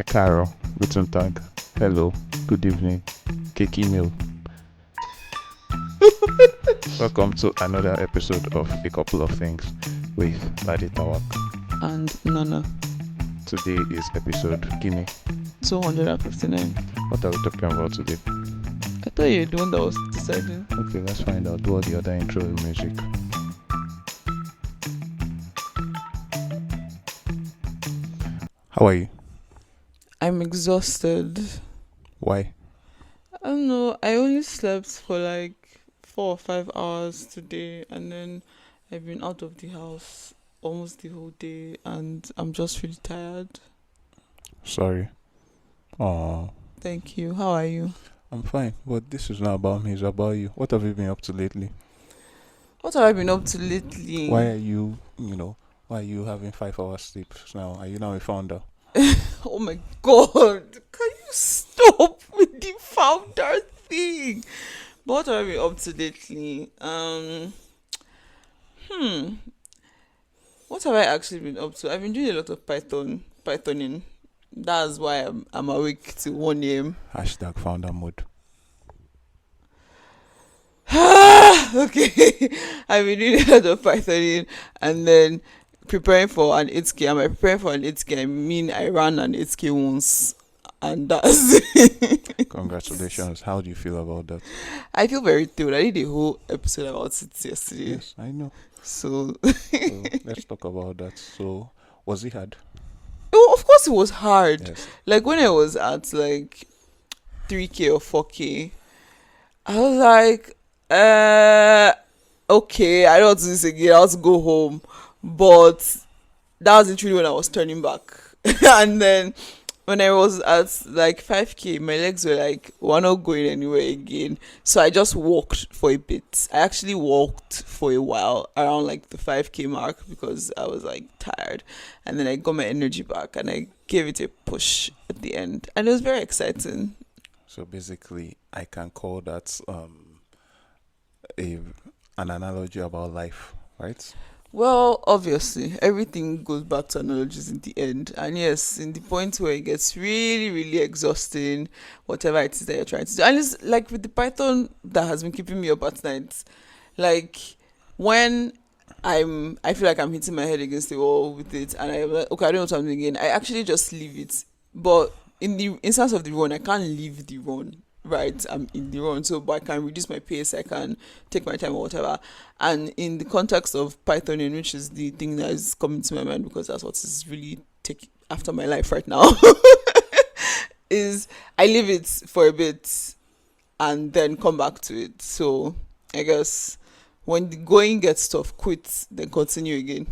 Caro, guten Tag, hello, good evening, cake email. Welcome to another episode of A Couple of Things with Ladi Tawak. And Nana. Today is episode Guinea. 259. What are we talking about today? I thought you were the one that was deciding. Okay, let's find out what the other intro music. How are you? I'm exhausted. Why? I don't know. I only slept for like 4 or 5 hours today, and then I've been out of the house almost the whole day, and I'm just really tired. Sorry. Oh, Thank you. How are you? I'm fine, but this is not about me, it's about you. What have you been up to lately? What have I been up to lately? Why are why are you having 5 hours sleep now? Are you now a founder? Oh my god. Can you stop with the founder thing? But what have I been up to lately? What have I actually been up to? I've been doing a lot of Pythoning. That's why I'm awake till 1 a.m. Hashtag founder mode. Okay. I've been doing a lot of Pythoning and then preparing for an 8K. And by preparing for an 8K, I mean I ran an 8K once. And that's Congratulations. How do you feel about that? I feel very thrilled. I did a whole episode about it yesterday. Yes, I know. So So let's talk about that. So was it hard? oh, of course it was hard. Yes. Like when I was at like 3K or 4K, I was like, okay, I don't want to do this again. I want to go home. But that was literally when I was turning back. And then when I was at like 5K, my legs were like, we're not going anywhere again. So I just walked for a bit. I actually walked for a while around like the 5K mark because I was like tired. And then I got my energy back and I gave it a push at the end. And it was very exciting. So basically I can call that a an analogy about life, right? Well, obviously, everything goes back to analogies in the end. And yes, in the point where it gets really, really exhausting, whatever it is that you're trying to do. And it's like with the Python that has been keeping me up at night. Like when I feel like I'm hitting my head against the wall with it and I'm like, okay, I don't know what I'm doing again. I actually just leave it. But in the instance of the run, I can't leave the run. Right, I'm in the run, so but I can reduce my pace, I can take my time or whatever. And in the context of Pythoning, which is the thing that is coming to my mind because that's what is really taking after my life right now, is I leave it for a bit and then come back to it. So I guess when the going gets tough, quit, then continue again.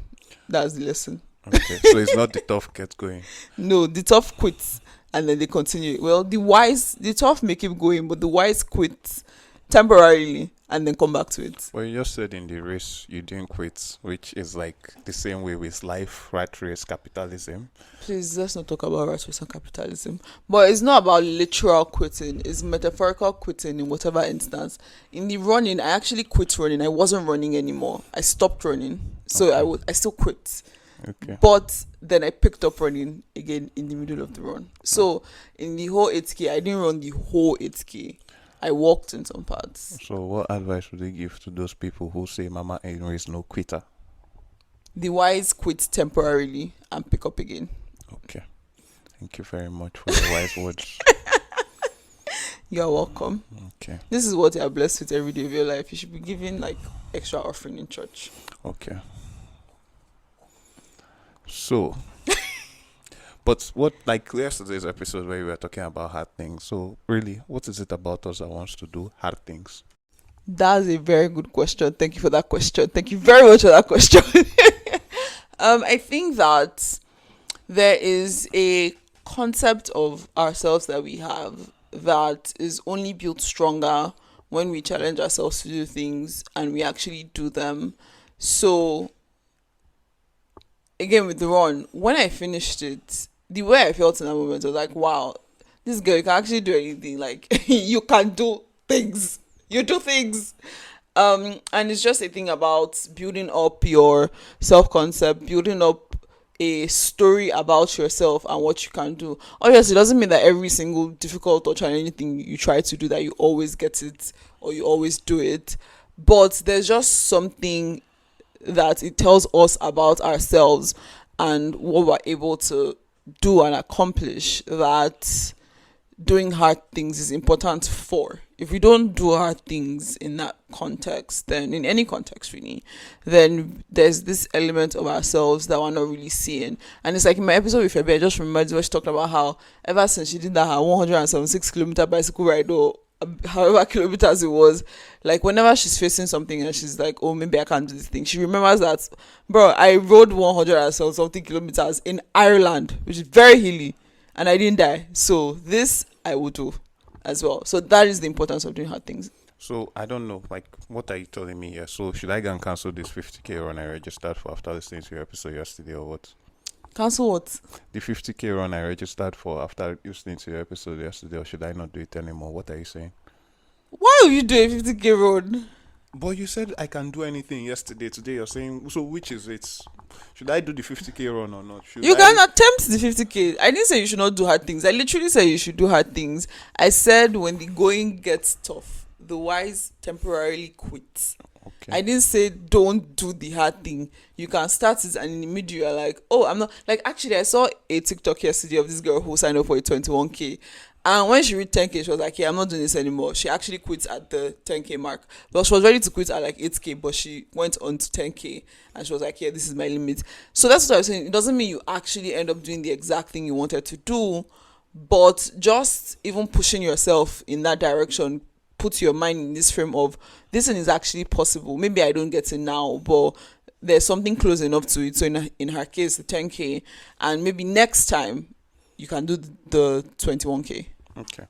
That's the lesson. Okay. So it's not the tough get going. No, the tough quits and then they continue. Well, the tough may keep going, but the wise quit temporarily and then come back to it. Well, you just said in the race you didn't quit, which is like the same way with life, rat race, capitalism. Please, let's not talk about rat race and capitalism. But it's not about literal quitting. It's metaphorical quitting in whatever instance. In the running, I actually quit running. I wasn't running anymore. I stopped running. So Okay. I still quit. Okay. But then I picked up running again in the middle of the run. So in the whole 8K, I didn't run the whole 8K. I walked in some parts. So what advice would you give to those people who say Mama Henry is no quitter? The wise quit temporarily and pick up again. Okay. Thank you very much for your wise words. You're welcome. Okay. This is what you are blessed with every day of your life. You should be giving like extra offering in church. Okay. So, but what, like yesterday's episode where we were talking about hard things. So, really, what is it about us that wants to do hard things? That's a very good question. Thank you for that question. Thank you very much for that question. I think that there is a concept of ourselves that we have that is only built stronger when we challenge ourselves to do things and we actually do them. So again with the run, when I finished it, the way I felt in that moment was like, wow, this girl, you can actually do anything. Like you can do things. You do things. And it's just a thing about building up your self concept, building up a story about yourself and what you can do. Obviously, it doesn't mean that every single difficult or challenging thing you try to do that you always get it or you always do it. But there's just something that it tells us about ourselves and what we're able to do and accomplish that doing hard things is important for. If we don't do hard things in that context, then in any context really, then there's this element of ourselves that we're not really seeing. And it's like in my episode with Febe, I just remembered where she talked about how ever since she did that her 176-kilometer bicycle ride, or however kilometers it was, like whenever she's facing something and she's like, oh, maybe I can't do this thing, she remembers that, bro, I rode 100 and something kilometers in Ireland, which is very hilly, and I didn't die. So this I will do as well. So that is the importance of doing hard things. So I don't know, like, what are you telling me here? So should I go and cancel this 50k run I registered for after listening to your episode yesterday, or what? Cancel what? The 50k run I registered for after listening to your episode yesterday, or should I not do it anymore? What are you saying? Why are you doing 50k road? But you said I can do anything yesterday. Today you're saying, so which is it? Should I do the 50k run or not? Should You I? can attempt the 50k. I didn't say you should not do hard things. I literally said you should do hard things. I said when the going gets tough, the wise temporarily quit. Okay. I didn't say don't do the hard thing. You can start it and in the middle you're like, oh, I'm not. Like, actually, I saw a TikTok yesterday of this girl who signed up for a 21k. And when she reached 10k, she was like, yeah, I'm not doing this anymore. She actually quit at the 10k mark. Well, she was ready to quit at like 8k, but she went on to 10k and she was like, yeah, this is my limit. So that's what I was saying. It doesn't mean you actually end up doing the exact thing you wanted to do, but just even pushing yourself in that direction, put your mind in this frame of this thing is actually possible. Maybe I don't get it now, but there's something close enough to it. So in her case, the 10k, and maybe next time you can do the 21k. Okay.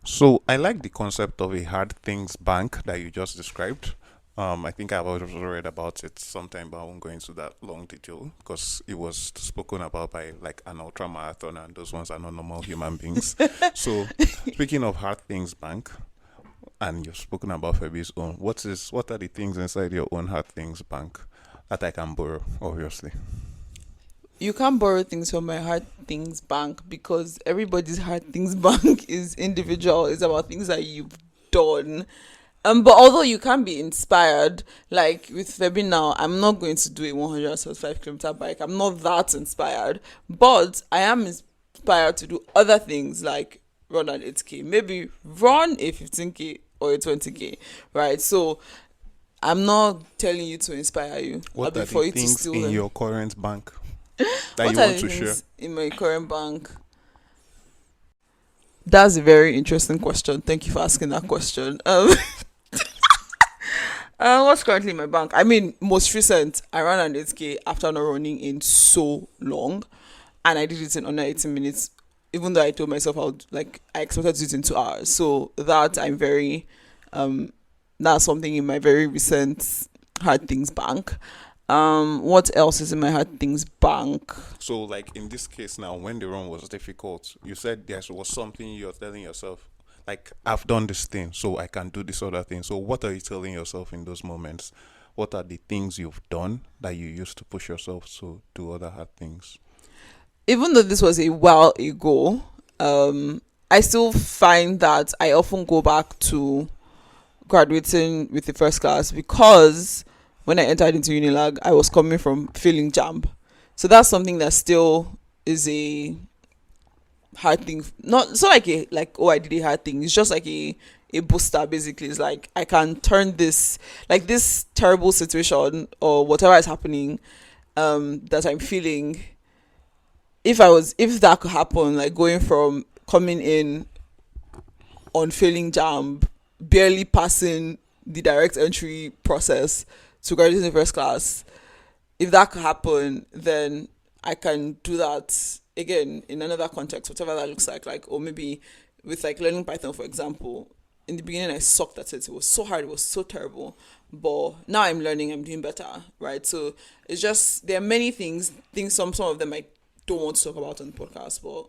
So I like the concept of a hard things bank that you just described. I think I've also read about it sometime, but I won't go into that long detail because it was spoken about by like an ultra marathoner, and those ones are not normal human beings. So speaking of hard things bank, and you've spoken about Fabi's own, what are the things inside your own hard things bank that I can borrow, obviously? You can't borrow things from my hard things bank because everybody's hard things bank is individual. It's about things that you've done. But although you can be inspired, like with Febi now, I'm not going to do a 175-kilometer bike. I'm not that inspired, but I am inspired to do other things like run an 8k, maybe run a 15k or a 20k, right? So I'm not telling you to inspire you. What are the things in your current bank that what you are want the to share? things in my current bank? That's a very interesting question. Thank you for asking that question. What's currently in my bank? I mean, most recent, I ran an 8k after not running in so long, and I did it in under 18 minutes. Even though I told myself I expected to do it in 2 hours. So that I'm very, that's something in my very recent hard things bank. What else is in my hard things bank? So, like in this case now, when the run was difficult, you said there was something you're telling yourself, like, I've done this thing, so I can do this other thing. So, what are you telling yourself in those moments? What are the things you've done that you used to push yourself to do other hard things? Even though this was a while ago, I still find that I often go back to graduating with the first class because when I entered into Unilag, I was coming from failing JAMB. So that's something that still is a hard thing. Not so oh, I did a hard thing. It's just like a booster basically. It's like I can turn this, like this terrible situation or whatever is happening that I'm feeling. If that could happen, like going from coming in on failing JAMB, barely passing the direct entry process to graduating first class, if that could happen, then I can do that again in another context, whatever that looks like, or maybe with like learning Python, for example. In the beginning, I sucked at it. It was so hard. It was so terrible. But now I'm learning. I'm doing better, right? So it's just there are many things. Some of them I don't want to talk about on the podcast, but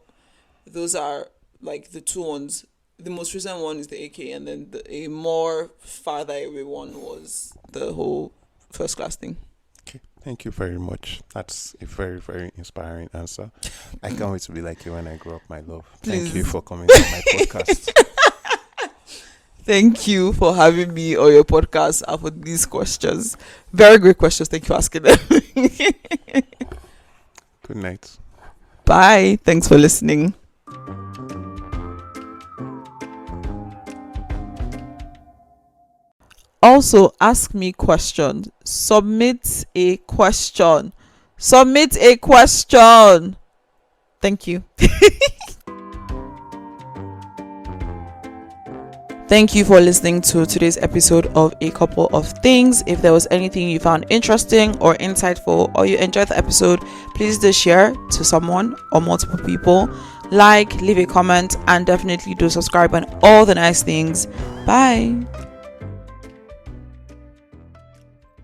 those are like the two ones. The most recent one is the AK, and then a more farther away one was the whole first class thing. Okay, Thank you very much. That's a very, very inspiring answer. I can't wait to be like you when I grow up, my love. Thank you Please. for coming on my podcast. Thank you for having me on your podcast and for these questions. Very great questions. Thank you for asking them. Good night. Bye. Thanks for listening. Also, ask me questions. Submit a question. Submit a question. Thank you. Thank you for listening to today's episode of A Couple of Things. If there was anything you found interesting or insightful or you enjoyed the episode, please do share to someone or multiple people. Like, leave a comment, and definitely do subscribe and all the nice things. Bye.